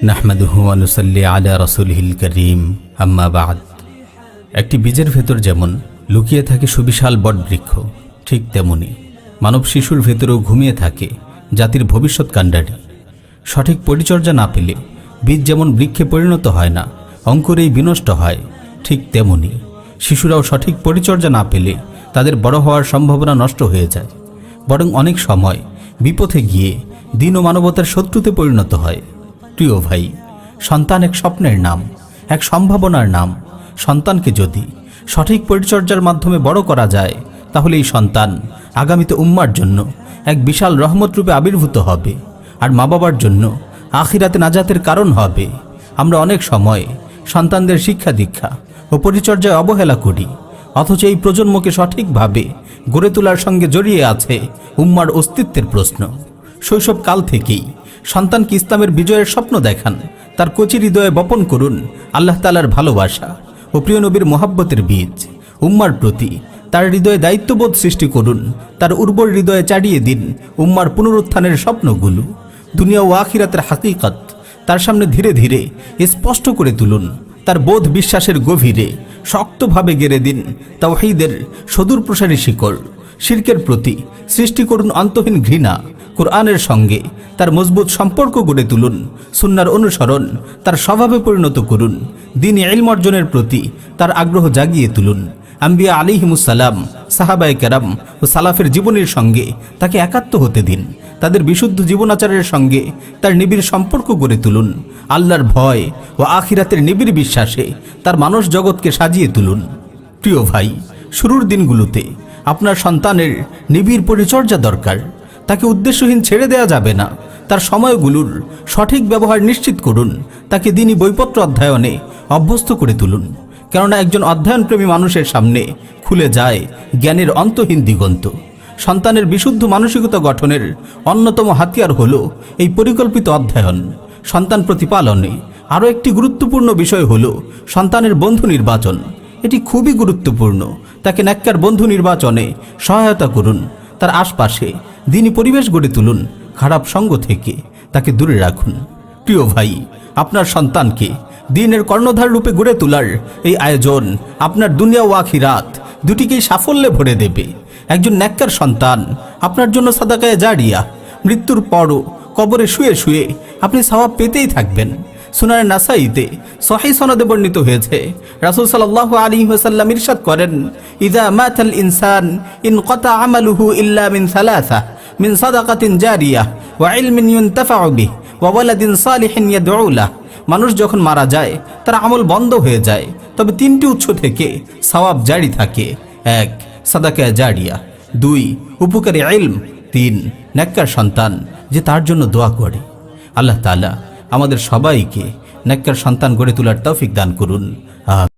নাহমাদুহু ওয়া নুসাল্লি আলা রাসূলিহিল কারীম, আম্মা বা'দ। একটি বীজের ভেতর যেমন লুকিয়ে থাকে সুবিশাল বটবৃক্ষ, ঠিক তেমনি মানব শিশুর ভেতরেও ঘুমিয়ে থাকে জাতির ভবিষ্যৎ কাণ্ডারি। সঠিক পরিচর্যা না পেলে বীজ যেমন বৃক্ষে পরিণত হয় না, অঙ্কুরেই বিনষ্ট হয়, ঠিক তেমনি শিশুরাও সঠিক পরিচর্যা না পেলে তাদের বড় হওয়ার সম্ভাবনা নষ্ট হয়ে যায়, বরং অনেক সময় বিপথে গিয়ে দিন ও মানবতার শত্রুতে পরিণত হয়। প্রিয় ভাই, সন্তান এক স্বপ্নের নাম, এক সম্ভাবনার নাম। সন্তানকে যদি সঠিক পরিচর্যার মাধ্যমে বড় করা যায়, তাহলে এই সন্তান আগামীতে উম্মার জন্য এক বিশাল রহমত রূপে আবির্ভূত হবে, আর মা বাবার জন্য আখিরাতে নাজাতের কারণ হবে। আমরা অনেক সময় সন্তানদের শিক্ষা দীক্ষা ও পরিচর্যায় অবহেলা করি, অথচ এই প্রজন্মকে সঠিকভাবে গড়ে তোলার সঙ্গে জড়িয়ে আছে উম্মার অস্তিত্বের প্রশ্ন। শৈশবকাল থেকেই সন্তানকে ইসলামের বিজয়ের স্বপ্ন দেখান, তার কচি হৃদয়ে বপন করুন আল্লাহ তাআলার ভালোবাসা ও প্রিয় নবীর মোহাব্বতের বীজ। উম্মার প্রতি তার হৃদয়ে দায়িত্ববোধ সৃষ্টি করুন, তার উর্বর হৃদয়ে চাড়িয়ে দিন উম্মার পুনরুত্থানের স্বপ্নগুলো। দুনিয়া ও আখিরাতের হাকিকত তার সামনে ধীরে ধীরে স্পষ্ট করে তুলুন, তার বোধ বিশ্বাসের গভীরে শক্তভাবে গেড়ে দিন তাওহীদের সুদূর প্রসারী শিকড়। শিরকের প্রতি সৃষ্টি করুন অন্তহীন ঘৃণা, কোরআনের সঙ্গে তার মজবুত সম্পর্ক গড়ে তুলুন, সুন্নাহর অনুসরণ তার স্বভাবে পরিণত করুন, দ্বীনি ইলম অর্জনের প্রতি তার আগ্রহ জাগিয়ে তুলুন। আম্বিয়া আলাইহিমুসসালাম, সাহাবায়ে কেরাম ও সালাফের জীবনের সঙ্গে তাকে একাত্ম হতে দিন, তাদের বিশুদ্ধ জীবনাচারের সঙ্গে তার নিবিড় সম্পর্ক গড়ে তুলুন। আল্লাহর ভয় ও আখিরাতের নিবিড় বিশ্বাসে তার মানস জগৎকে সাজিয়ে তুলুন। প্রিয় ভাই, শুরুর দিনগুলোতে আপনার সন্তানের নিবিড় পরিচর্যা দরকার। তাকে উদ্দেশ্যহীন ছেড়ে দেওয়া যাবে না। তার সময়গুলোর সঠিক ব্যবহার নিশ্চিত করুন। তাকে দ্বীনি বইপত্র অধ্যয়নে অভ্যস্ত করে তুলুন, কেননা একজন অধ্যয়নপ্রেমী মানুষের সামনে খুলে যায় জ্ঞানের অন্তহীন দিগন্ত। সন্তানের বিশুদ্ধ মানসিকতা গঠনের অন্যতম হাতিয়ার হলো এই পরিকল্পিত অধ্যয়ন। সন্তান প্রতিপালনে আরও একটি গুরুত্বপূর্ণ বিষয় হলো সন্তানের বন্ধু নির্বাচন। এটি খুবই গুরুত্বপূর্ণ। তাকে নেককার বন্ধু নির্বাচনে সহায়তা করুন। তার আশপাশে দ্বীনি পরিবেশ গড়ে তুলুন, খারাপ সঙ্গ থেকে তাকে দূরে রাখুন। প্রিয় ভাই, আপনার সন্তানকে দ্বীনের কর্ণধার রূপে গড়ে তোলার এই আয়োজন আপনার দুনিয়া ও আখিরাত দুটিকেই সাফল্যে ভরে দেবে। একজন নেককার সন্তান আপনার জন্য সাদাকায়ে জারিয়া। মৃত্যুর পরও কবরে শুয়ে শুয়ে আপনি সওয়াব পেতেই থাকবেন। সুনানে নাসাইতে সহিহ সনদে বর্ণিত হয়েছে, রাসূল সাল্লাল্লাহু আলাইহি ওয়াসাল্লাম ইরশাদ করেন, ইযা মাতাল ইনসান ইনকাতা আমালুহু ইল্লা মিন সালাসা, মিন সাদাকাতিন জারিয়াহ ওয়া ইলমিন ইউনতাফাউ বিহি ওয়া ওয়ালাদিন সালিহিন ইয়াদউ লাহু। মানুষ যখন মারা যায় তার আমল বন্ধ হয়ে যায়, তবে তিনটি উৎস থেকে সওয়াব জারি থাকে। 1. সাদাকায়ে জারিয়া, 2. উপকারী ইলম, 3. নেককার সন্তান যে তার জন্য দোয়া করে। আল্লাহ তাআলা আমাদের সবাইকে নেককার সন্তান গড়ে তোলার তৌফিক দান করুন।